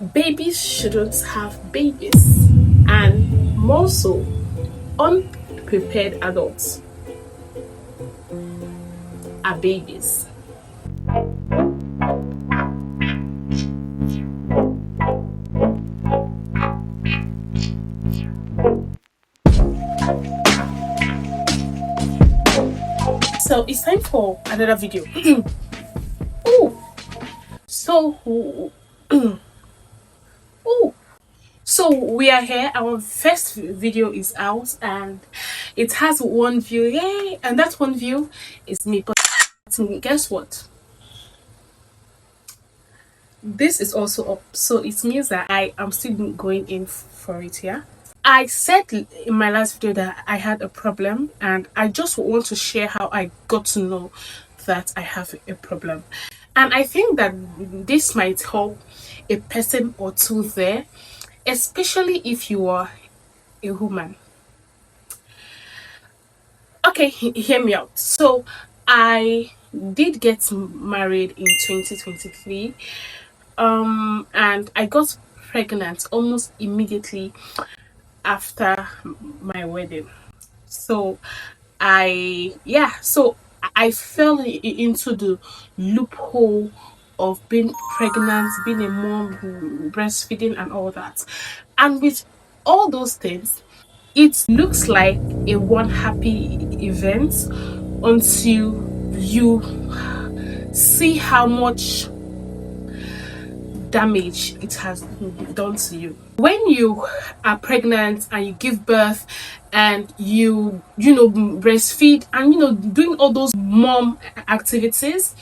Babies shouldn't have babies, and more so, unprepared adults are babies. So it's time for another video. Oh, so oh, so we are here. Our first video is out, and it has one view. Yay! And that one view is me. But guess what? This is also up, so it means that I am still going in for it. Yeah. I said in my last video that I had a problem, and I just want to share how I got to know that I have a problem. And I think that this might help a person or two there, especially if you are a woman. Okay, hear me out. So I did get married in 2023, and I got pregnant almost immediately after my wedding. So I fell into the loophole of being pregnant, being a mom, breastfeeding, and all that. And with all those things, it looks like a one happy event until you see how much damage it has done to you. When you are pregnant and you give birth and you breastfeed and doing all those mom activities,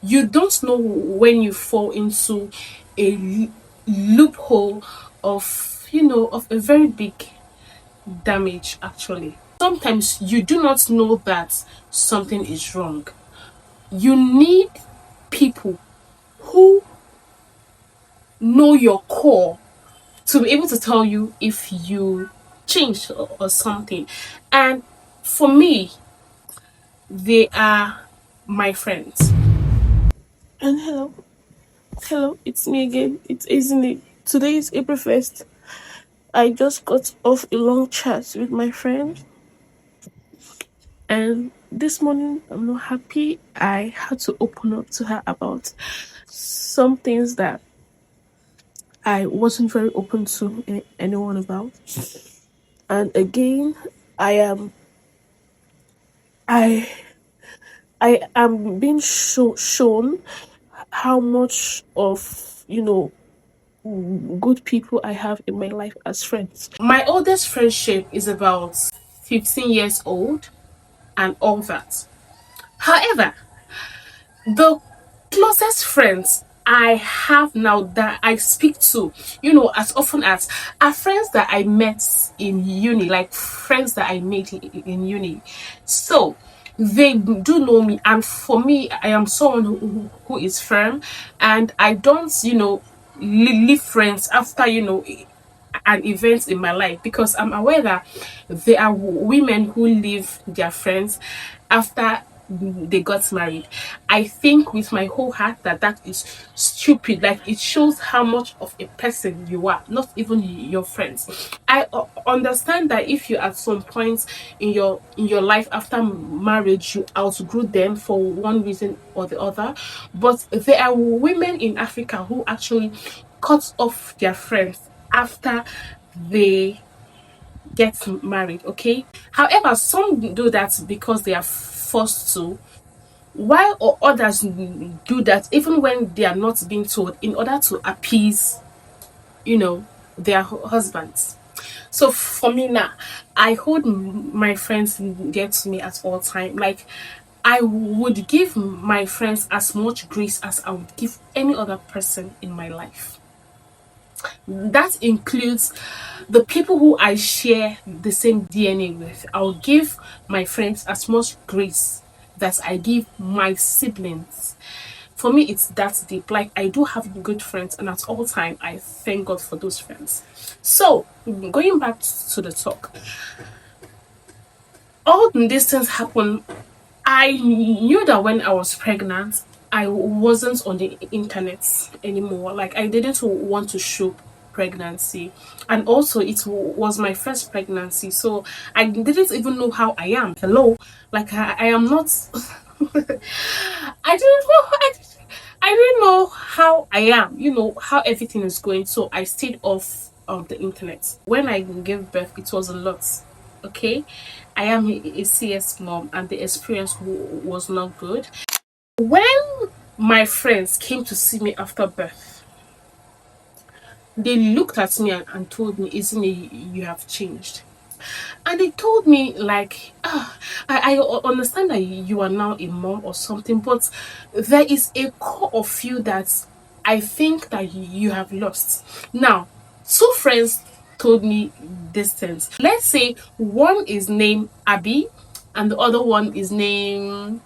you don't know when you fall into a loophole of a very big damage. Actually, sometimes you do not know that something is wrong. You need people who know your core to be able to tell you if you changed or something. And for me, they are my friends. And hello, it's me again. It's Isn't Today is April 1st. I just got off a long chat with my friend, and this morning I'm not happy. I had to open up to her about some things that I wasn't very open to anyone about. And again, I am I I am being shown how much of good people I have in my life as friends. My oldest friendship is about 15 years old and all that. However, the closest friends I have now that I speak to, as often as, are friends that I met in uni, like friends that I made in uni. So they do know me, and for me, I am someone who is firm, and I don't, leave friends after, an event in my life, because I'm aware that there are women who leave their friends after they got married. I think with my whole heart that that is stupid. Like, it shows how much of a person you are, not even your friends. I understand that if you at some point in your life after marriage you outgrew them for one reason or the other, but there are women in Africa who actually cut off their friends after they get married. Okay, however, some do that because they are forced to, while others do that even when they are not being told, in order to appease their husbands. So for me now, I hold my friends dear to me at all time. Like, I would give my friends as much grace as I would give any other person in my life. That includes the people who I share the same DNA with. I'll give my friends as much grace that I give my siblings. For me, it's that deep. Like, I do have good friends, and at all time I thank God for those friends. So going back to the talk, all these things happen. I knew that when I was pregnant, I wasn't on the internet anymore. Like, I didn't want to show pregnancy, and also it was my first pregnancy, so I didn't even know how I am. Hello, like I am not. I didn't know. I didn't know how I am. How everything is going. So I stayed off of the internet. When I gave birth, it was a lot. Okay, I am a CS mom, and the experience was not good. When my friends came to see me after birth, they looked at me and told me, "Isn't it you have changed?" And they told me, like, I understand that you are now a mom or something, but there is a core of you that I think that you have lost. Now, two friends told me these things. Let's say one is named Abby and the other one is named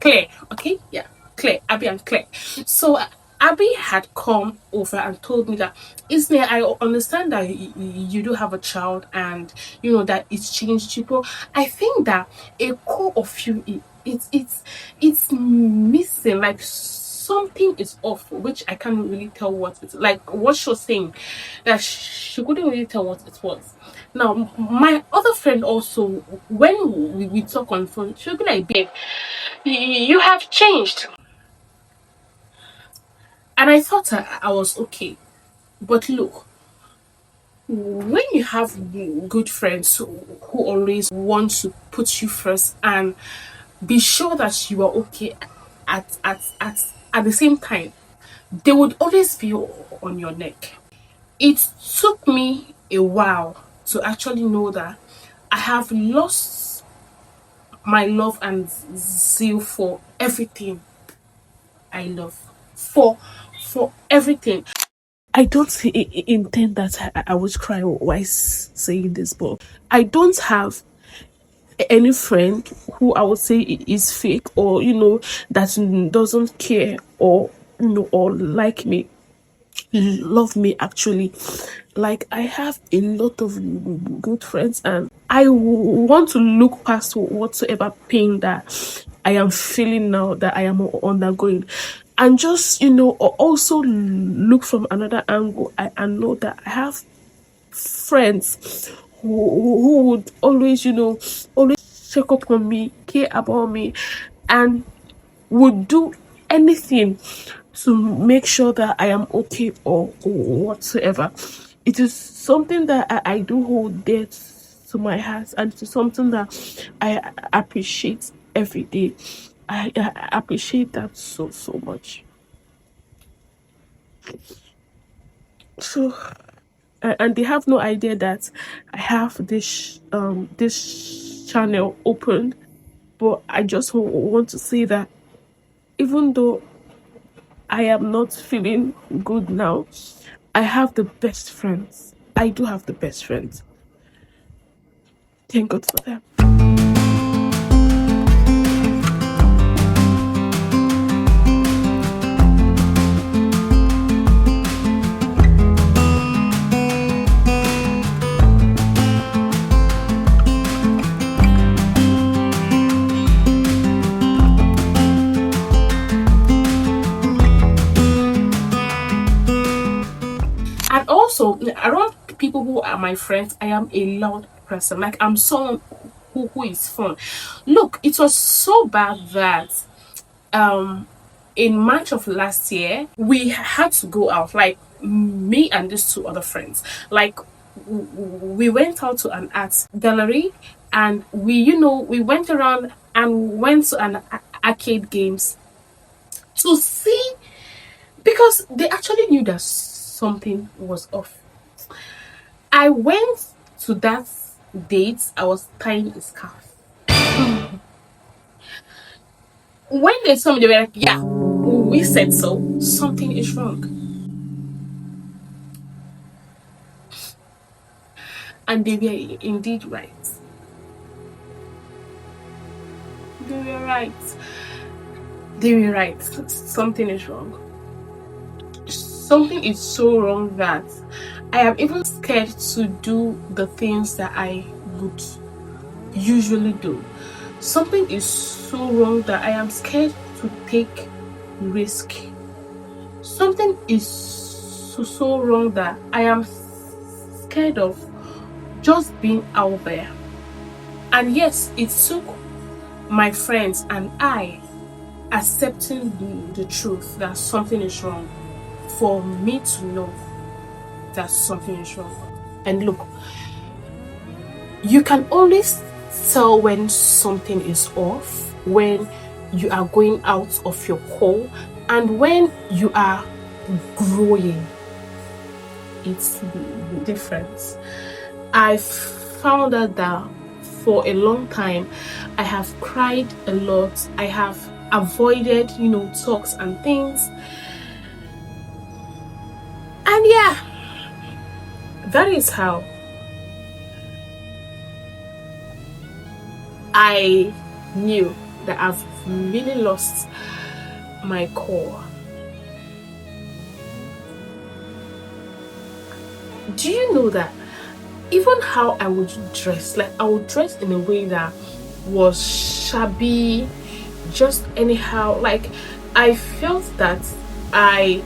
Claire. Okay, yeah, Claire, Abby and Claire. So Abby had come over and told me that, Isn't I understand that you do have a child, and that it's changed you, but I think that a core of you, it's missing. Like, something is off, which I can't really tell what it's like. What she was saying, that she couldn't really tell what it was. Now, my other friend also, when we talk on phone, she'll be like, "Babe, you have changed." And I thought I was okay. But look, when you have good friends who always want to put you first and be sure that you are okay at the same time, they would always be on your neck. It took me a while to actually know that I have lost my love and zeal for everything I love. For everything. I don't intend that I would cry while saying this, but I don't have any friend who I would say is fake, or that doesn't care, or or like me, love me actually. Like, I have a lot of good friends, and I want to look past whatsoever pain that I am feeling now, that I am undergoing, and just also look from another angle. I know that I have friends who would always always check up on me, care about me, and would do anything to make sure that I am okay, or whatsoever. It is something that I do hold dear to my heart, and it is something that I appreciate every day. I appreciate that so much. So, and they have no idea that I have this channel open, but I just want to say that even though I am not feeling good now, I have the best friends. I do have the best friends. Thank God for them. And also, around people who are my friends, I am a loud person. Like, I'm someone who is fun. Look, it was so bad that in March of last year, we had to go out, like me and these two other friends. Like, we went out to an art gallery, and we went around and went to an arcade games to see, because they actually knew that something was off. I went to that date, I was tying a scarf. When they saw me, they were like, "Yeah, we said so. Something is wrong." And they were indeed right. They were right. They were right. Something is wrong. Something is so wrong that I am even scared to do the things that I would usually do. Something is so wrong that I am scared to take risk. Something is so wrong that I am scared of just being out there. And yes, it took my friends and I accepting the truth that something is wrong for me to know that something is wrong. And look, you can always tell when something is off, when you are going out of your core, and when you are growing. It's different. I found out that for a long time I have cried a lot. I have avoided, talks and things. And yeah, that is how I knew that I've really lost my core. Do you know that even how I would dress, like I would dress in a way that was shabby, just anyhow, like I felt that I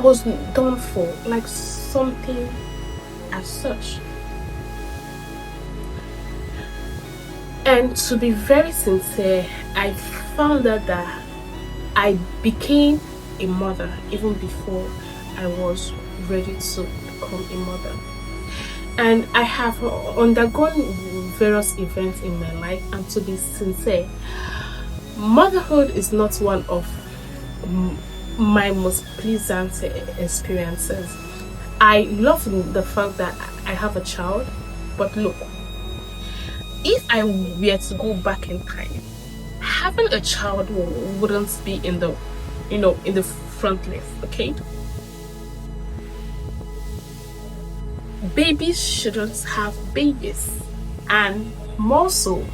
was done for, like something as such. And to be very sincere, I found out that I became a mother even before I was ready to become a mother. And I have undergone various events in my life, and to be sincere, motherhood is not one of my most pleasant experiences. I love the fact that I have a child, but look, if I were to go back in time, having a child wouldn't be in the in the front list, okay? Babies shouldn't have babies, and more so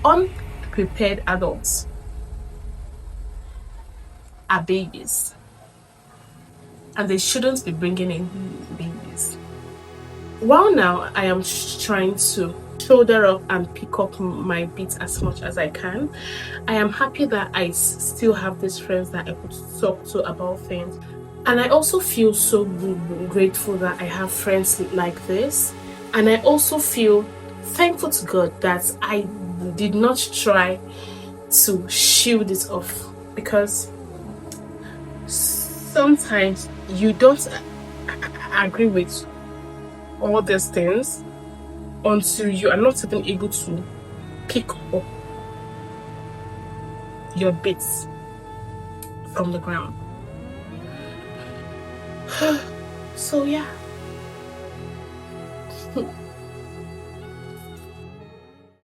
unprepared adults are babies, and they shouldn't be bringing in babies. While now I am trying to shoulder up and pick up my bits as much as I can, I am happy that I still have these friends that I could talk to about things. And I also feel so grateful that I have friends like this. And I also feel thankful to God that I did not try to shield it off, because sometimes you don't agree with all these things until you are not even able to pick up your bits from the ground. So yeah.